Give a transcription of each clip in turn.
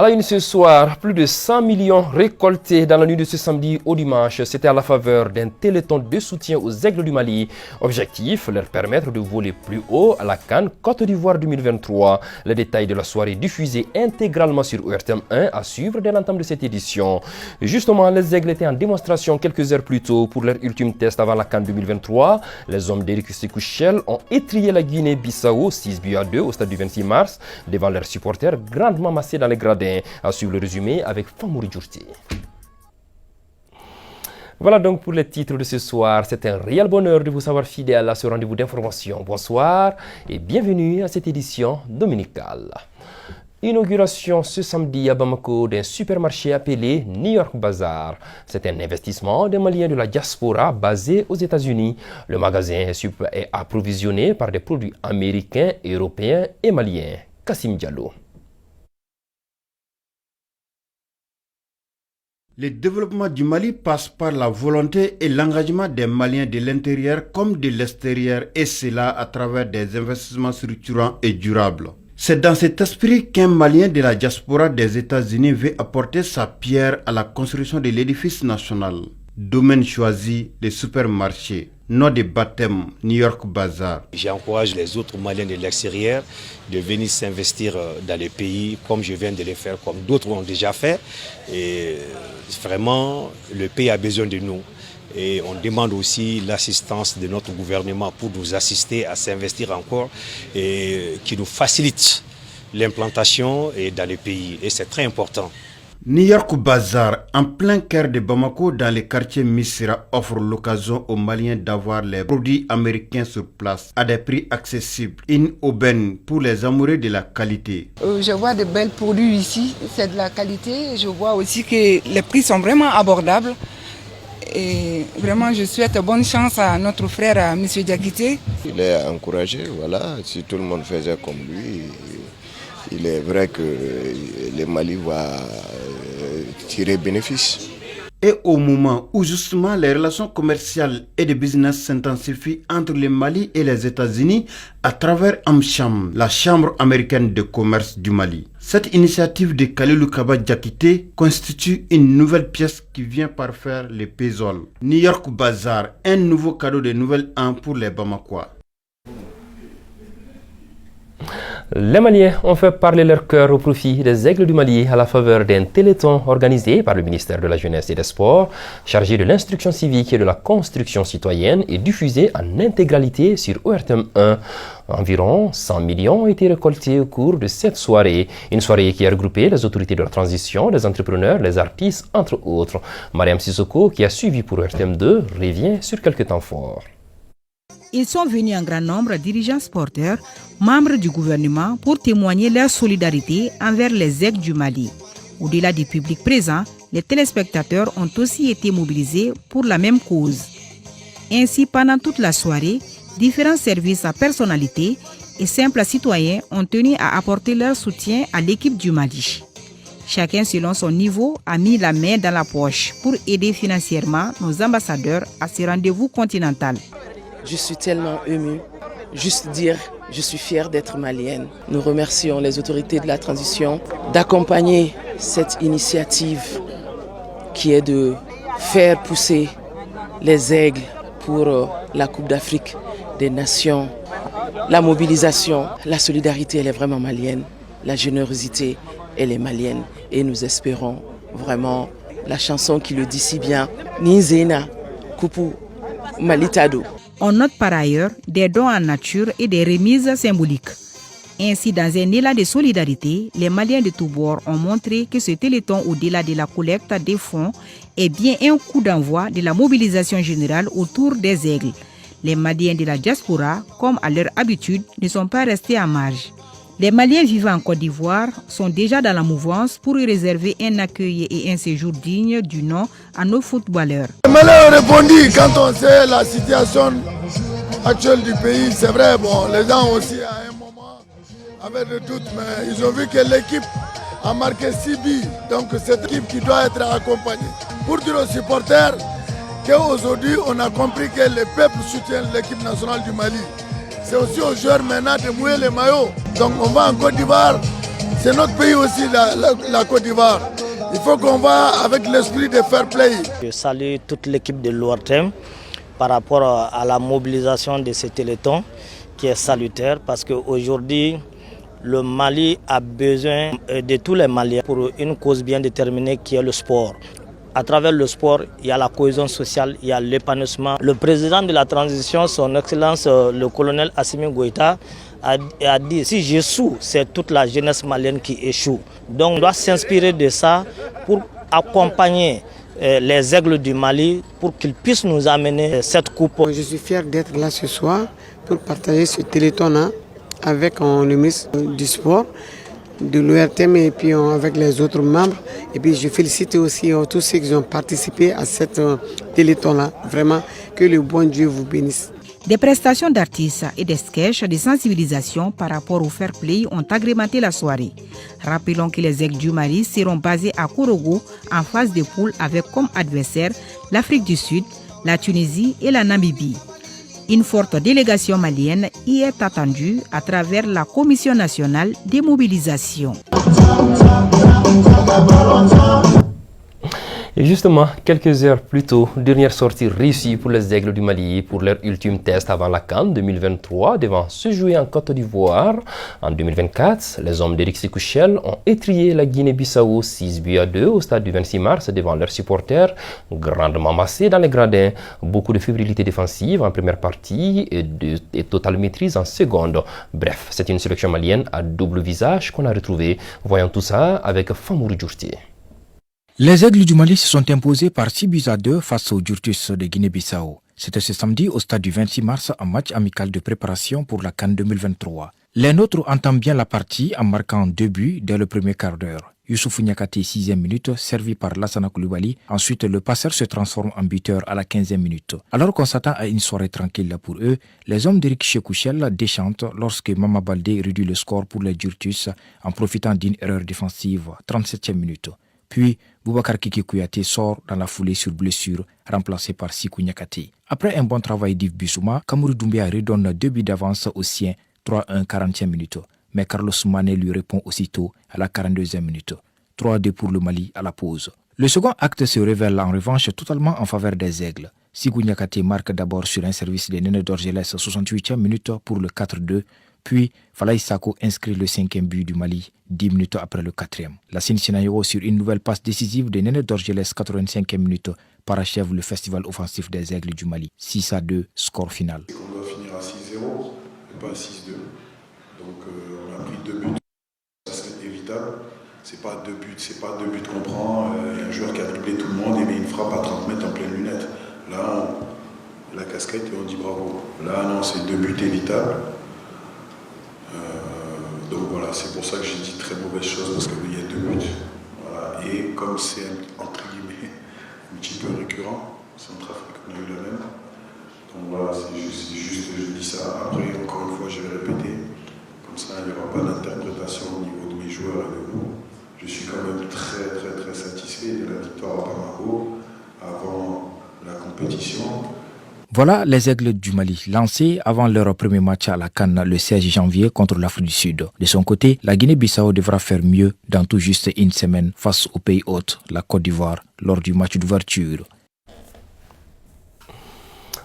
À la une ce soir, plus de 100 millions récoltés dans la nuit de ce samedi au dimanche. C'était à la faveur d'un téléthon de soutien aux Aigles du Mali. Objectif, leur permettre de voler plus haut à la CAN Côte d'Ivoire 2023. Les détails de la soirée diffusés intégralement sur ORTM 1 à suivre dès l'entame de cette édition. Justement, les Aigles étaient en démonstration quelques heures plus tôt pour leur ultime test avant la CAN 2023. Les hommes d'Éric Sékou-Chel ont étrié la Guinée-Bissau 6-2 au stade du 26 mars devant leurs supporters grandement massés dans les gradins. À suivre le résumé avec Famouri Djourti. Voilà donc pour les titres de ce soir. C'est un réel bonheur de vous savoir fidèle à ce rendez-vous d'information. Bonsoir et bienvenue à cette édition dominicale. Inauguration ce samedi à Bamako d'un supermarché appelé New York Bazaar. C'est un investissement des Maliens de la diaspora basé aux États-Unis. Le magasin est approvisionné par des produits américains, européens et maliens. Kassim Diallo. Le développement du Mali passe par la volonté et l'engagement des Maliens de l'intérieur comme de l'extérieur, et cela à travers des investissements structurants et durables. C'est dans cet esprit qu'un Malien de la diaspora des États-Unis veut apporter sa pierre à la construction de l'édifice national. Domaine choisi, les supermarchés. Nom de baptême, New York Bazaar. J'encourage les autres Maliens de l'extérieur de venir s'investir dans les pays comme je viens de le faire, comme d'autres ont déjà fait. Et vraiment, le pays a besoin de nous. Et on demande aussi l'assistance de notre gouvernement pour nous assister à s'investir encore et qui nous facilite l'implantation dans les pays. Et c'est très important. New York Bazaar, en plein cœur de Bamako, dans le quartier Missira, offre l'occasion aux Maliens d'avoir les produits américains sur place à des prix accessibles. Une aubaine pour les amoureux de la qualité. Je vois de belles produits ici, c'est de la qualité. Je vois aussi que les prix sont vraiment abordables. Et vraiment, je souhaite bonne chance à notre frère, M. Diakité. Il est encouragé, voilà, si tout le monde faisait comme lui. Il est vrai que le Mali va tirer bénéfice. Et au moment où justement les relations commerciales et de business s'intensifient entre le Mali et les États-Unis à travers AmCham, la Chambre américaine de commerce du Mali. Cette initiative de Khalilou Kaba Diakité constitue une nouvelle pièce qui vient parfaire les puzzles. New York Bazaar, un nouveau cadeau de nouvel an pour les Bamakois. Les Maliens ont fait parler leur cœur au profit des Aigles du Mali à la faveur d'un téléthon organisé par le ministère de la Jeunesse et des Sports, chargé de l'instruction civique et de la construction citoyenne et diffusé en intégralité sur ORTM 1. Environ 100 millions ont été récoltés au cours de cette soirée. Une soirée qui a regroupé les autorités de la transition, les entrepreneurs, les artistes, entre autres. Mariam Sissoko, qui a suivi pour ORTM 2, revient sur quelques temps forts. Ils sont venus en grand nombre, dirigeants sporteurs, membres du gouvernement, pour témoigner leur solidarité envers les Aigles du Mali. Au-delà du public présent, les téléspectateurs ont aussi été mobilisés pour la même cause. Ainsi, pendant toute la soirée, différents services à personnalité et simples citoyens ont tenu à apporter leur soutien à l'équipe du Mali. Chacun, selon son niveau, a mis la main dans la poche pour aider financièrement nos ambassadeurs à ce rendez-vous continental. Je suis tellement émue. Juste dire, je suis fière d'être malienne. Nous remercions les autorités de la transition d'accompagner cette initiative qui est de faire pousser les aigles pour la Coupe d'Afrique des Nations. La mobilisation, la solidarité, elle est vraiment malienne. La générosité, elle est malienne. Et nous espérons vraiment la chanson qui le dit si bien, Nizena Kupu Malitado. On note par ailleurs des dons en nature et des remises symboliques. Ainsi, dans un élan de solidarité, les Maliens de tous bords ont montré que ce téléthon, au-delà de la collecte des fonds, est bien un coup d'envoi de la mobilisation générale autour des Aigles. Les Maliens de la diaspora, comme à leur habitude, ne sont pas restés en marge. Les Maliens vivant en Côte d'Ivoire sont déjà dans la mouvance pour y réserver un accueil et un séjour digne du nom à nos footballeurs. Les Maliens ont répondu quand on sait la situation actuelle du pays. C'est vrai, bon, les gens aussi à un moment avaient des doutes, mais ils ont vu que l'équipe a marqué 6 buts. Donc c'est l'équipe qui doit être accompagnée. Pour dire aux supporters qu'aujourd'hui on a compris que le peuple soutient l'équipe nationale du Mali. C'est aussi aux joueurs maintenant de mouiller les maillots. Donc on va en Côte d'Ivoire C'est notre pays aussi, la Côte d'Ivoire. Il faut qu'on va avec l'esprit de fair play. Je salue toute l'équipe de l'ORTEM par rapport à la mobilisation de ce téléthon qui est salutaire parce qu'aujourd'hui, le Mali a besoin de tous les Maliens pour une cause bien déterminée qui est le sport. À travers le sport, il y a la cohésion sociale, il y a l'épanouissement. Le président de la transition, son Excellence le colonel Assimi Goïta, a dit si j'échoue, c'est toute la jeunesse malienne qui échoue. Donc on doit s'inspirer de ça pour accompagner les aigles du Mali pour qu'ils puissent nous amener cette coupe. Je suis fier d'être là ce soir pour partager ce téléthon avec le ministre du Sport, de l'ORTM et puis avec les autres membres. Et puis je félicite aussi tous ceux qui ont participé à cette téléthon-là. Vraiment, que le bon Dieu vous bénisse. Des prestations d'artistes et des sketchs de sensibilisation par rapport au fair play ont agrémenté la soirée. Rappelons que les Aigles du Mali seront basés à Korogo en phase de poule avec comme adversaires l'Afrique du Sud, la Tunisie et la Namibie. Une forte délégation malienne y est attendue à travers la Commission nationale des mobilisations. Et justement, quelques heures plus tôt, dernière sortie réussie pour les Aigles du Mali pour leur ultime test avant la CAN 2023 devant se jouer en Côte d'Ivoire. En 2024, les hommes d'Éric Sékou-Chel ont étrié la Guinée-Bissau 6-2 au stade du 26 mars devant leurs supporters, grandement massés dans les gradins. Beaucoup de fébrilité défensive en première partie et totale maîtrise en seconde. Bref, c'est une sélection malienne à double visage qu'on a retrouvée. Voyons tout ça avec Famourou Djourti. Les Aigles du Mali se sont imposés par 6-2 face aux Djurtus de Guinée-Bissau. C'était ce samedi au stade du 26 mars, un match amical de préparation pour la CAN 2023. Les nôtres entament bien la partie en marquant 2 buts dès le premier quart d'heure. Youssoufou Niakhaté, 6e minute, servi par Lassana Koulibaly. Ensuite, le passeur se transforme en buteur à la 15e minute. Alors qu'on s'attend à une soirée tranquille pour eux, les hommes d'Éric Sékou-Chel déchantent lorsque Mama Baldé réduit le score pour les Djurtus en profitant d'une erreur défensive, 37e minute. Puis, Boubacar Kiki Kouyaté sort dans la foulée sur blessure, remplacé par Sikou Niakhaté. Après un bon travail d'Yves Bissouma, Kamuru Doumbia redonne 2 buts d'avance aux siens, 3-1 40e minute. Mais Carlos Mané lui répond aussitôt à la 42e minute. 3-2 pour le Mali à la pause. Le second acte se révèle en revanche totalement en faveur des Aigles. Sikou Niakhaté marque d'abord sur un service de Néné Dorgelès 68e minute pour le 4-2. Puis, Falaye Sako inscrit le 5e but du Mali, 10 minutes après le 4e. Lassine Sinayo, sur une nouvelle passe décisive de Néné Dorgelès, 85e minute, parachève le festival offensif des Aigles du Mali. 6-2, score final. On doit finir à 6-0 et pas à 6-2. Donc on a pris 2 buts. Ça serait évitable. C'est pas 2 buts qu'on prend. Il y a un joueur qui a dribblé tout le monde et met une frappe à 30 mètres en pleine lunette. Là, on la casquette et on dit bravo. Là, non, c'est 2 buts évitables. Donc voilà, c'est pour ça que j'ai dit très mauvaise chose parce qu'il y a 2 buts. Voilà. Et comme c'est entre guillemets un petit peu récurrent, Centrafrique, on a eu la même. Donc voilà, c'est juste je dis ça. Après, encore une fois, je vais répéter. Comme ça, il n'y aura pas d'interprétation au niveau de mes joueurs et de nous. Je suis quand même très satisfait de la victoire à Bamako avant la compétition. Voilà les Aigles du Mali, lancés avant leur premier match à la CAN le 16 janvier contre l'Afrique du Sud. De son côté, la Guinée-Bissau devra faire mieux dans tout juste une semaine face au pays hôte, la Côte d'Ivoire, lors du match d'ouverture.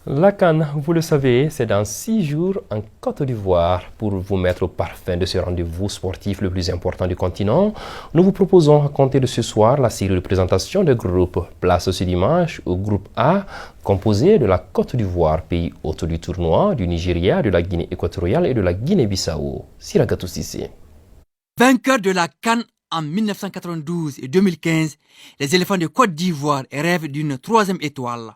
La CAN, vous le savez, c'est dans 6 jours en Côte d'Ivoire. Pour vous mettre au parfum de ce rendez-vous sportif le plus important du continent, nous vous proposons à compter de ce soir la série de présentation des groupes. Place ce dimanche au groupe A, composé de la Côte d'Ivoire, pays hôte du tournoi, du Nigeria, de la Guinée équatoriale et de la Guinée-Bissau. Siragatou Sissé. Vainqueurs de la CAN en 1992 et 2015, les éléphants de Côte d'Ivoire rêvent d'une 3e étoile.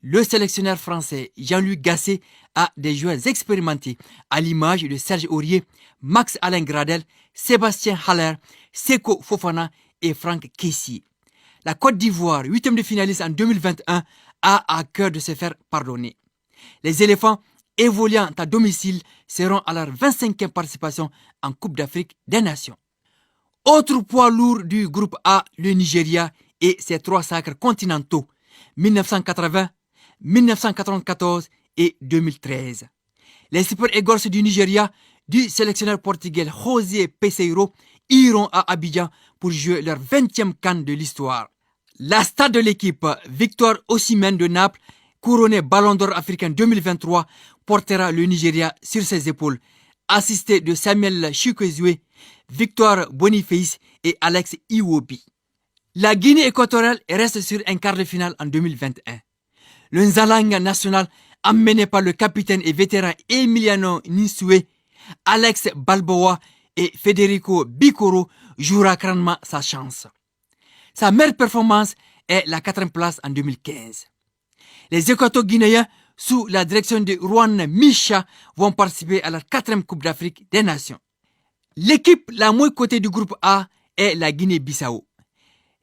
Le sélectionneur français Jean-Louis Gasset a des joueurs expérimentés à l'image de Serge Aurier, Max-Alain Gradel, Sébastien Haller, Seko Fofana et Franck Kessié. La Côte d'Ivoire, 8e de finaliste en 2021, a à cœur de se faire pardonner. Les éléphants évoluant à domicile seront à leur 25e participation en Coupe d'Afrique des Nations. Autre poids lourd du groupe A, le Nigeria et ses 3 sacres continentaux, 1980, 1994 et 2013. Les Super Eagles du Nigeria, du sélectionneur portugais José Peseiro iront à Abidjan pour jouer leur 20e CAN de l'histoire. La star de l'équipe, Victor Osimhen de Naples, couronné Ballon d'Or africain 2023, portera le Nigeria sur ses épaules, assisté de Samuel Chukwueze, Victor Boniface et Alex Iwobi. La Guinée équatoriale reste sur un quart de finale en 2021. Le Nzalanga national, emmené par le capitaine et vétéran Emiliano Nsue, Alex Balboa et Federico Bicoro jouera grandement sa chance. Sa meilleure performance est la 4e place en 2015. Les Équato-Guinéens, sous la direction de Juan Micha, vont participer à la 4e Coupe d'Afrique des Nations. L'équipe la moins cotée du groupe A est la Guinée-Bissau.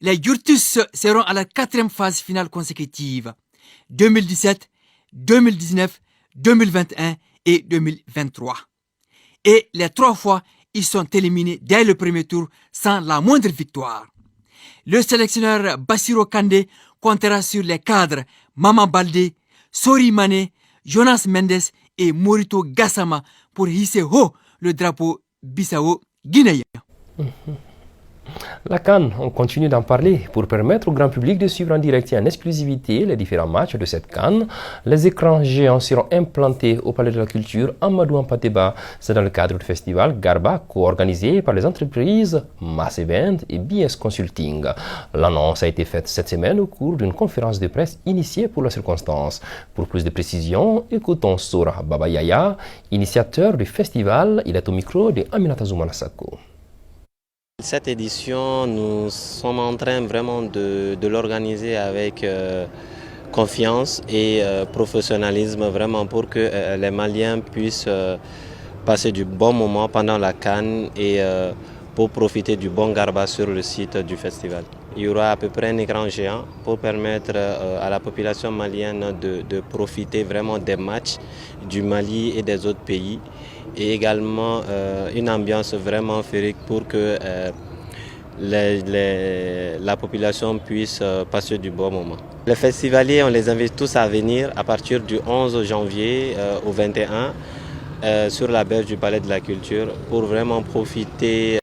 Les Yurtus seront à la 4e phase finale consécutive, 2017, 2019, 2021 et 2023. Et les 3 fois, ils sont éliminés dès le premier tour sans la moindre victoire. Le sélectionneur Bassirou Kandé comptera sur les cadres Mama Baldé, Sori Mané, Jonas Mendes et Morito Gassama pour hisser haut le drapeau bissau-guinéen. La CAN, on continue d'en parler. Pour permettre au grand public de suivre en direct et en exclusivité les différents matchs de cette CAN, les écrans géants seront implantés au Palais de la Culture Amadou Ampateba. C'est dans le cadre du festival Garba, co-organisé par les entreprises Mass Event et BS Consulting. L'annonce a été faite cette semaine au cours d'une conférence de presse initiée pour la circonstance. Pour plus de précisions, écoutons Sora Babayaya, initiateur du festival. Il est au micro de Aminata Zoumanasako. Cette édition, nous sommes en train vraiment de l'organiser avec confiance et professionnalisme, vraiment pour que les Maliens puissent passer du bon moment pendant la CAN et pour profiter du bon garba sur le site du festival. Il y aura à peu près un écran géant pour permettre à la population malienne de profiter vraiment des matchs du Mali et des autres pays. Et également une ambiance vraiment féerique pour que la population puisse passer du bon moment. Les festivaliers, on les invite tous à venir à partir du 11 janvier au 21 sur la berge du Palais de la Culture pour vraiment profiter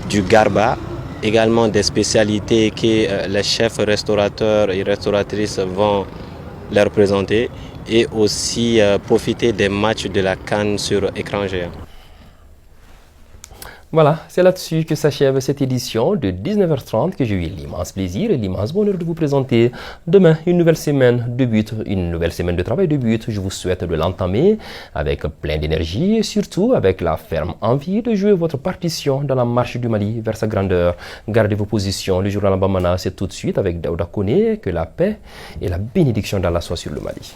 du garba, également des spécialités que les chefs restaurateurs et restauratrices vont leur présenter, et aussi profiter des matchs de la CAN sur écran géant. Voilà, c'est là-dessus que s'achève cette édition de 19h30 que j'ai eu l'immense plaisir et l'immense bonheur de vous présenter. Demain, une nouvelle semaine de travail débute. Je vous souhaite de l'entamer avec plein d'énergie et surtout avec la ferme envie de jouer votre partition dans la marche du Mali vers sa grandeur. Gardez vos positions. Le journal Bamana, c'est tout de suite avec Daouda Koné. Que la paix et la bénédiction d'Allah soient sur le Mali.